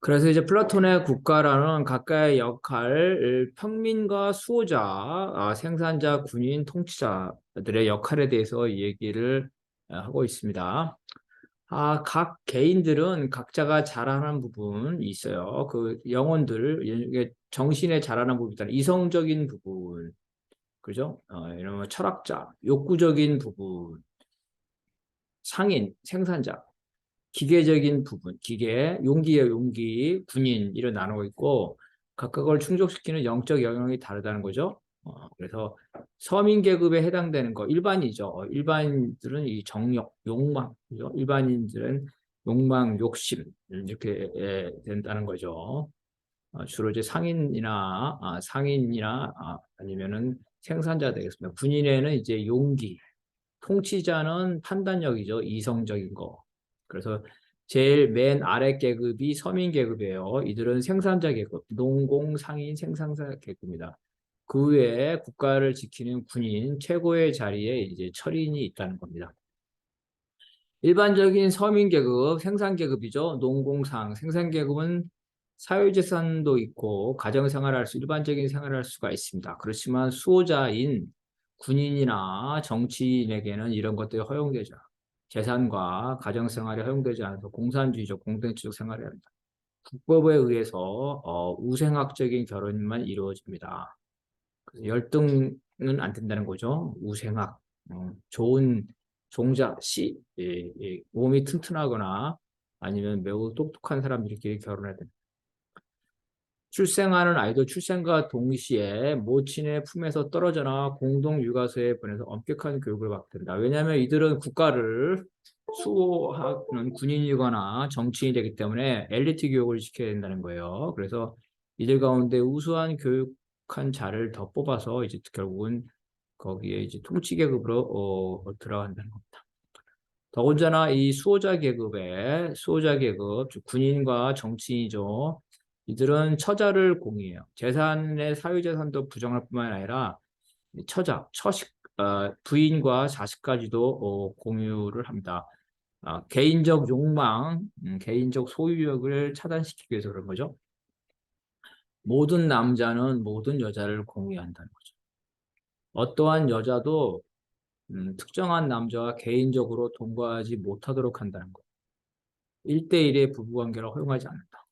그래서 이제 플라톤의 국가라는 각각의 역할, 평민과 수호자, 생산자, 군인, 통치자들의 역할에 대해서 얘기를 하고 있습니다. 각 개인들은 각자가 잘하는 부분이 있어요. 그 영혼들, 이게 정신에 잘하는 부분이 있다. 이성적인 부분, 그죠? 이런 철학자, 욕구적인 부분, 상인, 생산자, 기계적인 부분, 기계, 용기의 용기, 군인 이런 나누고 있고 각각을 충족시키는 영적 영역이 다르다는 거죠. 그래서 서민 계급에 해당되는 거 일반이죠. 일반인들은 이 정욕, 욕망, 그죠? 일반인들은 욕망, 욕심 이렇게 된다는 거죠. 주로 이제 상인이나 아니면은 생산자 되겠습니다. 군인에는 이제 용기, 통치자는 판단력이죠. 이성적인 거. 그래서 제일 맨 아래 계급이 서민 계급이에요. 이들은 생산자 계급, 농공, 상인, 생산자 계급입니다. 그 외에 국가를 지키는 군인, 최고의 자리에 이제 철인이 있다는 겁니다. 일반적인 서민 계급, 생산 계급이죠. 농공상, 생산 계급은 사회재산도 있고 가정생활을 일반적인 생활을 할 수가 있습니다. 그렇지만 수호자인 군인이나 정치인에게는 이런 것들이 허용되죠. 재산과 가정생활이 허용되지 않아서 공산주의적, 공동체적 생활을 합니다. 국법에 의해서 우생학적인 결혼만 이루어집니다. 그래서 열등은 안 된다는 거죠. 우생학, 좋은 종자, 몸이 튼튼하거나 아니면 매우 똑똑한 사람들끼리 결혼해야 됩니다. 출생하는 아이도 출생과 동시에 모친의 품에서 떨어져나 공동 육아소에 보내서 엄격한 교육을 받게 된다. 왜냐하면 이들은 국가를 수호하는 군인이거나 정치인이 되기 때문에 엘리트 교육을 시켜야 된다는 거예요. 그래서 이들 가운데 우수한 교육한 자를 더 뽑아서 이제 결국은 거기에 이제 통치 계급으로 들어간다는 겁니다. 더군다나 이 수호자 계급, 즉 군인과 정치인이죠. 이들은 처자를 공유해요. 재산의 사유재산도 부정할 뿐만 아니라 부인과 자식까지도 공유를 합니다. 개인적 욕망, 개인적 소유욕을 차단시키기 위해서 그런 거죠. 모든 남자는 모든 여자를 공유한다는 거죠. 어떠한 여자도 특정한 남자와 개인적으로 동거하지 못하도록 한다는 거예요. 1대1의 부부관계를 허용하지 않는다.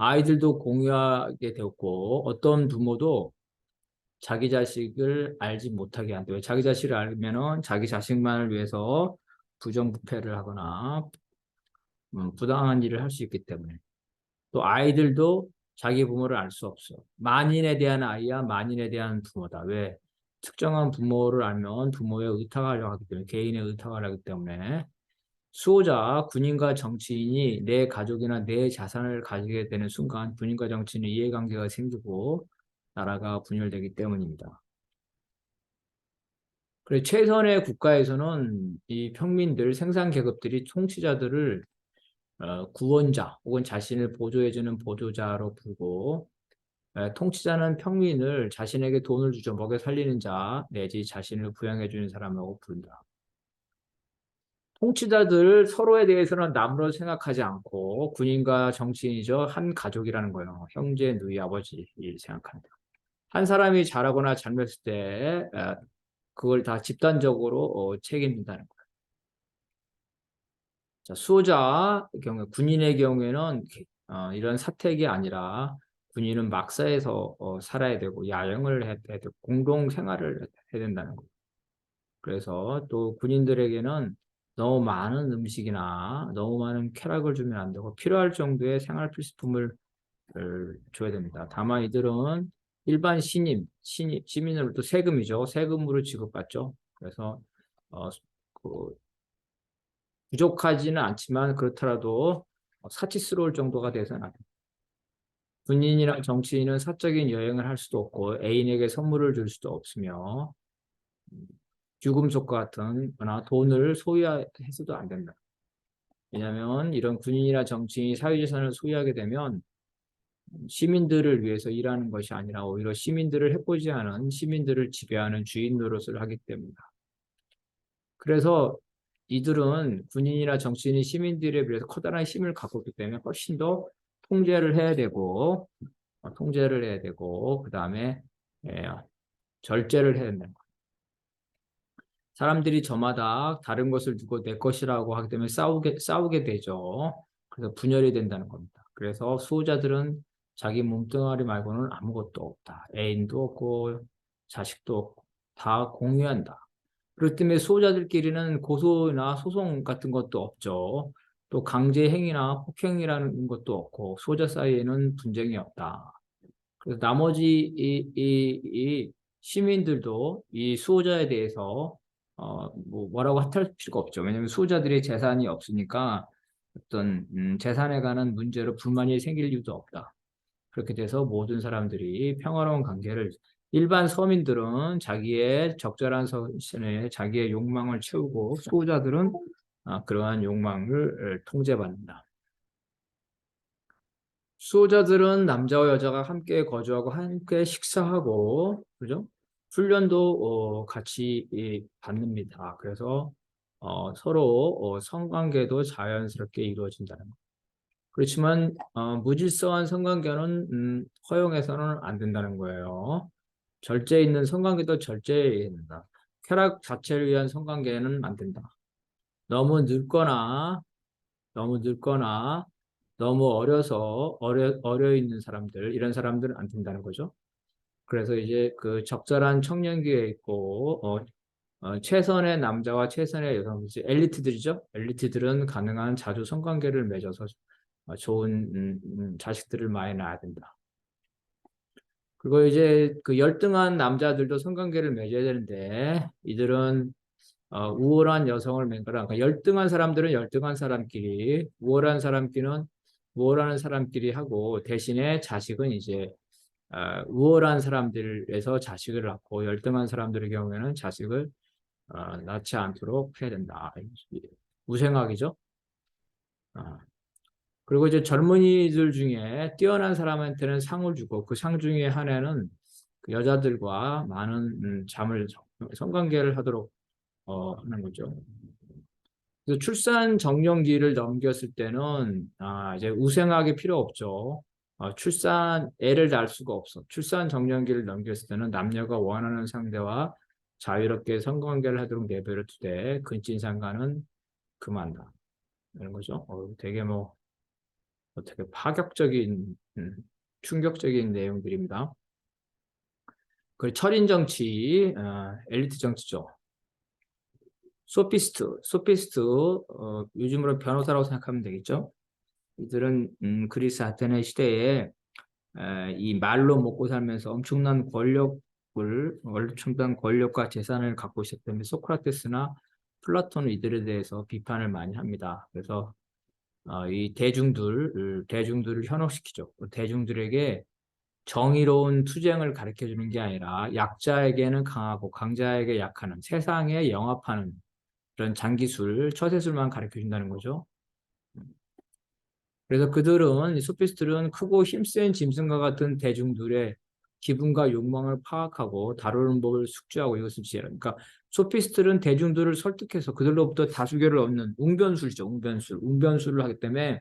아이들도 공유하게 되었고 어떤 부모도 자기 자식을 알지 못하게 한다. 왜 자기 자식을 알면은 자기 자식만을 위해서 부정부패를 하거나 부당한 일을 할 수 있기 때문에 또 아이들도 자기 부모를 알 수 없어. 만인에 대한 아이야 만인에 대한 부모다. 왜? 특정한 부모를 알면 부모의 의탁을 하기 때문에 개인의 의탁을 하기 때문에 수호자, 군인과 정치인이 내 가족이나 내 자산을 가지게 되는 순간 군인과 정치인은 이해관계가 생기고 나라가 분열되기 때문입니다. 그래 최선의 국가에서는 이 평민들, 생산 계급들이 통치자들을 구원자 혹은 자신을 보조해주는 보조자로 부르고 통치자는 평민을 자신에게 돈을 주죠 먹여 살리는 자 내지 자신을 부양해주는 사람이라고 부른다. 통치자들 서로에 대해서는 남으로 생각하지 않고 군인과 정치인이죠. 한 가족이라는 거예요. 형제, 누이, 아버지 생각한다. 한 사람이 잘하거나 잘못했을 때 그걸 다 집단적으로 책임진다는 거예요. 자, 수호자 경우 군인의 경우에는 이런 사택이 아니라 군인은 막사에서 살아야 되고 야영을 해야 되고 공동 생활을 해야 된다는 거예요. 그래서 또 군인들에게는 너무 많은 음식이나 너무 많은 쾌락을 주면 안 되고 필요할 정도의 생활 필수품을 줘야 됩니다. 다만 이들은 일반 시민으로부터 세금이죠. 세금으로 지급받죠. 그래서 그 부족하지는 않지만 그렇더라도 사치스러울 정도가 돼서는 안 됩니다. 군인이나 정치인은 사적인 여행을 할 수도 없고 애인에게 선물을 줄 수도 없으며 귀금속과 같은 거나 돈을 소유해서도 안 된다. 왜냐하면 이런 군인이나 정치인이 사유재산을 소유하게 되면 시민들을 위해서 일하는 것이 아니라 오히려 시민들을 해코지 않은 시민들을 지배하는 주인 노릇을 하기 때문이다. 그래서 이들은 군인이나 정치인이 시민들에 비해서 커다란 힘을 갖고 있기 때문에 훨씬 더 통제를 해야 되고, 그 다음에 절제를 해야 된다. 사람들이 저마다 다른 것을 두고 내 것이라고 하기 때문에 싸우게 되죠. 그래서 분열이 된다는 겁니다. 그래서 수호자들은 자기 몸뚱아리 말고는 아무것도 없다. 애인도 없고 자식도 없고 다 공유한다. 그렇기 때문에 수호자들끼리는 고소나 소송 같은 것도 없죠. 또 강제행위나 폭행이라는 것도 없고 수호자 사이에는 분쟁이 없다. 그래서 나머지 이 시민들도 이 수호자에 대해서 뭐라고 할 필요가 없죠. 왜냐하면 수호자들의 재산이 없으니까 어떤 재산에 관한 문제로 불만이 생길 이유도 없다. 그렇게 돼서 모든 사람들이 평화로운 관계를 일반 서민들은 자기의 적절한 선에 자기의 욕망을 채우고 수호자들은 그러한 욕망을 통제받는다. 수호자들은 남자와 여자가 함께 거주하고 함께 식사하고 그죠? 훈련도 같이 받습니다. 그래서 서로 성관계도 자연스럽게 이루어진다는 것. 그렇지만 무질서한 성관계는 허용해서는 안 된다는 거예요. 절제 있는 성관계도 절제해야 된다. 쾌락 자체를 위한 성관계는 안 된다. 너무 늙거나 너무 늙거나 너무 어려 있는 사람들 이런 사람들은 안 된다는 거죠. 그래서 이제 그 적절한 청년기에 있고 최선의 남자와 최선의 여성 이제 엘리트들이죠. 엘리트들은 가능한 자주 성관계를 맺어서 좋은 자식들을 많이 낳아야 된다. 그리고 이제 그 열등한 남자들도 성관계를 맺어야 되는데 이들은 우월한 여성을 맹거라. 그러니까 열등한 사람들은 열등한 사람끼리, 우월한 사람끼리 하고 대신에 자식은 이제 우월한 사람들에서 자식을 낳고 열등한 사람들의 경우에는 자식을 낳지 않도록 해야 된다. 우생학이죠. 어. 그리고 이제 젊은이들 중에 뛰어난 사람한테는 상을 주고 그 상 중에 하나는 그 여자들과 많은 성관계를 하도록 하는 거죠. 그래서 출산 정년기를 넘겼을 때는 이제 우생학이 필요 없죠. 애를 낳을 수가 없어. 출산 정년기를 넘겼을 때는 남녀가 원하는 상대와 자유롭게 성관계를 하도록 내버려 두되 근친상간은 금한다. 이런 거죠. 되게 되게 파격적인, 충격적인 내용들입니다. 그 철인 정치, 엘리트 정치죠. 소피스트, 요즘으로 변호사라고 생각하면 되겠죠. 이들은 그리스 아테네 시대에 이 말로 먹고 살면서 엄청난 권력과 재산을 갖고 있었기 때문에 소크라테스나 플라톤은 이들에 대해서 비판을 많이 합니다. 그래서 이 대중들을 현혹시키죠. 대중들에게 정의로운 투쟁을 가르쳐 주는 게 아니라 약자에게는 강하고 강자에게 약하는 세상에 영합하는 그런 장기술, 처세술만 가르쳐 준다는 거죠. 그래서 이 소피스트들은 크고 힘센 짐승과 같은 대중들의 기분과 욕망을 파악하고 다루는 법을 숙지하고 이것을 지혜라. 그러니까 소피스트들은 대중들을 설득해서 그들로부터 다수결을 얻는 웅변술이죠. 웅변술을 하기 때문에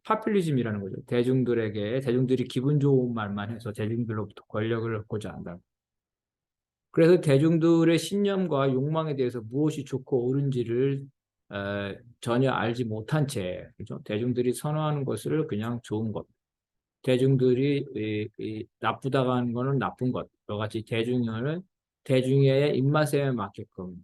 파퓰리즘이라는 거죠. 대중들이 기분 좋은 말만 해서 대중들로부터 권력을 얻고자 한다. 그래서 대중들의 신념과 욕망에 대해서 무엇이 좋고 옳은지를 전혀 알지 못한 채, 그죠? 대중들이 선호하는 것을 그냥 좋은 것, 대중들이 나쁘다고 하는 것은 나쁜 것, 여러 가지 대중의 입맛에 맞게끔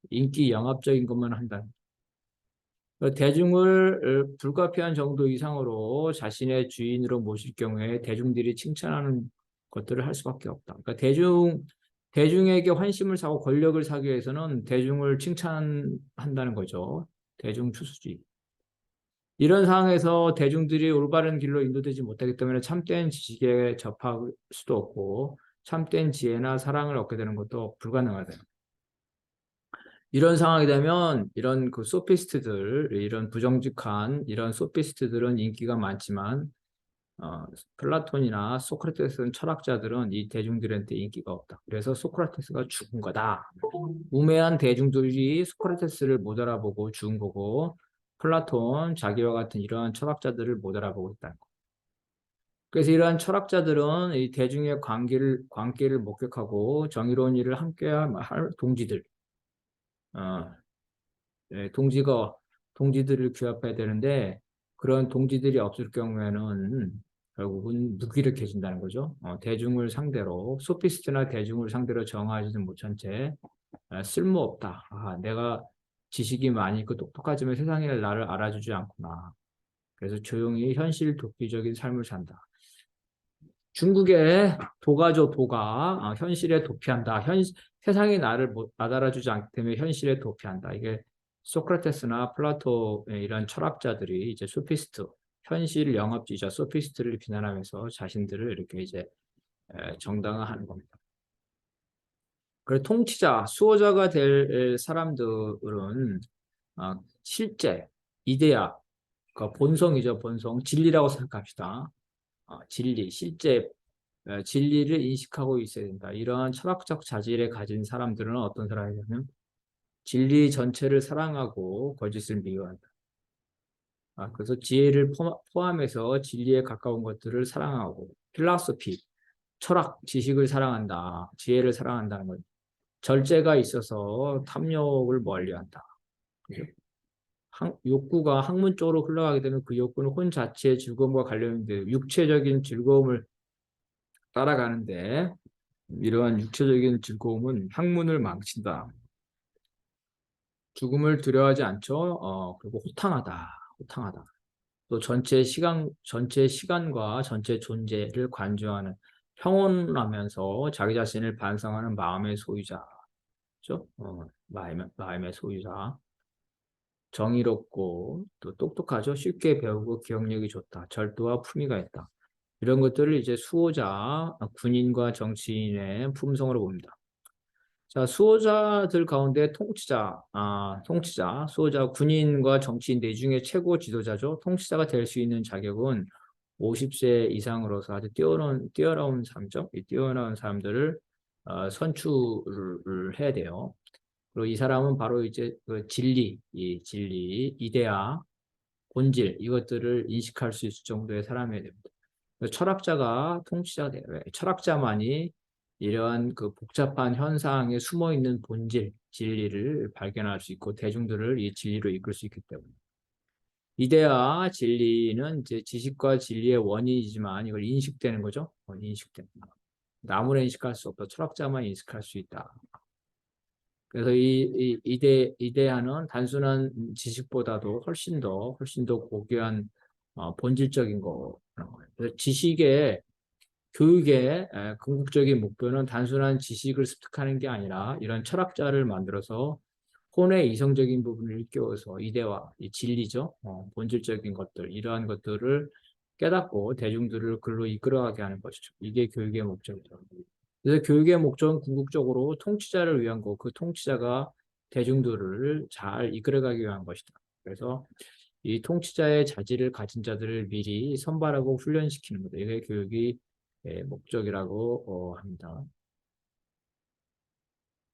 인기 영합적인 것만 한다. 대중을 불가피한 정도 이상으로 자신의 주인으로 모실 경우에 대중들이 칭찬하는 것들을 할 수밖에 없다. 그러니까 대중에게 환심을 사고 권력을 사기 위해서는 대중을 칭찬한다는 거죠. 대중 추수주의. 이런 상황에서 대중들이 올바른 길로 인도되지 못하기 때문에 참된 지식에 접할 수도 없고 참된 지혜나 사랑을 얻게 되는 것도 불가능하다. 이런 상황이 되면 이런 이런 부정직한 이런 소피스트들은 인기가 많지만 플라톤이나 소크라테스 철학자들은 이 대중들한테 인기가 없다. 그래서 소크라테스가 죽은 거다. 우매한 대중들이 소크라테스를 못 알아보고 죽은 거고 플라톤, 자기와 같은 이러한 철학자들을 못 알아보고 있다는 거. 그래서 이러한 철학자들은 이 대중의 관계를 목격하고 정의로운 일을 함께 할 동지들, 어, 예, 동지들을 규합해야 되는데 그런 동지들이 없을 경우에는 결국은 무기력해진다는 거죠. 대중을 상대로 소피스트나 대중을 상대로 정하지는 못한 채 쓸모없다. 내가 지식이 많이 있고 똑똑하지만 세상에 나를 알아주지 않구나. 그래서 조용히 현실 도피적인 삶을 산다. 중국의 도가죠, 도가. 현실에 도피한다. 세상이 나를 못 알아주지 않기 때문에 현실에 도피한다. 이게 소크라테스나 플라토의 이런 철학자들이 이제 소피스트, 현실 영합주의자 소피스트를 비난하면서 자신들을 이렇게 이제 정당화하는 겁니다. 그래서 통치자, 수호자가 될 사람들은 실제, 이데아, 그 본성이죠, 본성. 진리라고 생각합시다. 진리, 실제 진리를 인식하고 있어야 된다. 이러한 철학적 자질을 가진 사람들은 어떤 사람이냐면 진리 전체를 사랑하고 거짓을 미워한다. 그래서 지혜를 포함해서 진리에 가까운 것들을 사랑하고 필라소피, 철학, 지식을 사랑한다. 지혜를 사랑한다는 것. 절제가 있어서 탐욕을 멀리한다. 그죠? 욕구가 학문 쪽으로 흘러가게 되면 그 욕구는 혼 자체의 즐거움과 관련돼 육체적인 즐거움을 따라가는데 이러한 육체적인 즐거움은 학문을 망친다. 죽음을 두려워하지 않죠. 그리고 호탕하다. 호탕하다. 또 전체 시간과 전체 존재를 관조하는 평온하면서 자기 자신을 반성하는 마음의 소유자. 그죠? 마음의 소유자. 정의롭고 또 똑똑하죠. 쉽게 배우고 기억력이 좋다. 절도와 품위가 있다. 이런 것들을 이제 수호자, 군인과 정치인의 품성으로 봅니다. 자, 수호자들 가운데 수호자, 군인과 정치인 네 중에 최고 지도자죠. 통치자가 될 수 있는 자격은 50세 이상으로서 아주 뛰어나온 사람죠. 이 뛰어나온 사람들을 선출을 해야 돼요. 그리고 이 사람은 바로 이제 그 진리, 이데아, 본질 이것들을 인식할 수 있을 정도의 사람이어야 됩니다. 철학자가 통치자가 돼요. 철학자만이 이러한 그 복잡한 현상에 숨어 있는 본질, 진리를 발견할 수 있고 대중들을 이 진리로 이끌 수 있기 때문에. 이데아 진리는 이제 지식과 진리의 원인이지만 이걸 인식되는 거죠. 인식되는. 아무나 인식할 수 없다. 철학자만 인식할 수 있다. 그래서 이데아는 단순한 지식보다도 훨씬 더 고귀한 본질적인 거. 그래서 교육의 궁극적인 목표는 단순한 지식을 습득하는 게 아니라 이런 철학자를 만들어서 혼의 이성적인 부분을 일깨워서 이데와 이 진리죠. 본질적인 것들, 이러한 것들을 깨닫고 대중들을 글로 이끌어가게 하는 것이죠. 이게 교육의 목적이죠. 그래서 교육의 목적은 궁극적으로 통치자를 위한 거, 그 통치자가 대중들을 잘 이끌어가기 위한 것이다. 그래서 이 통치자의 자질을 가진 자들을 미리 선발하고 훈련시키는 거다. 이게 교육이 목적이라고 합니다.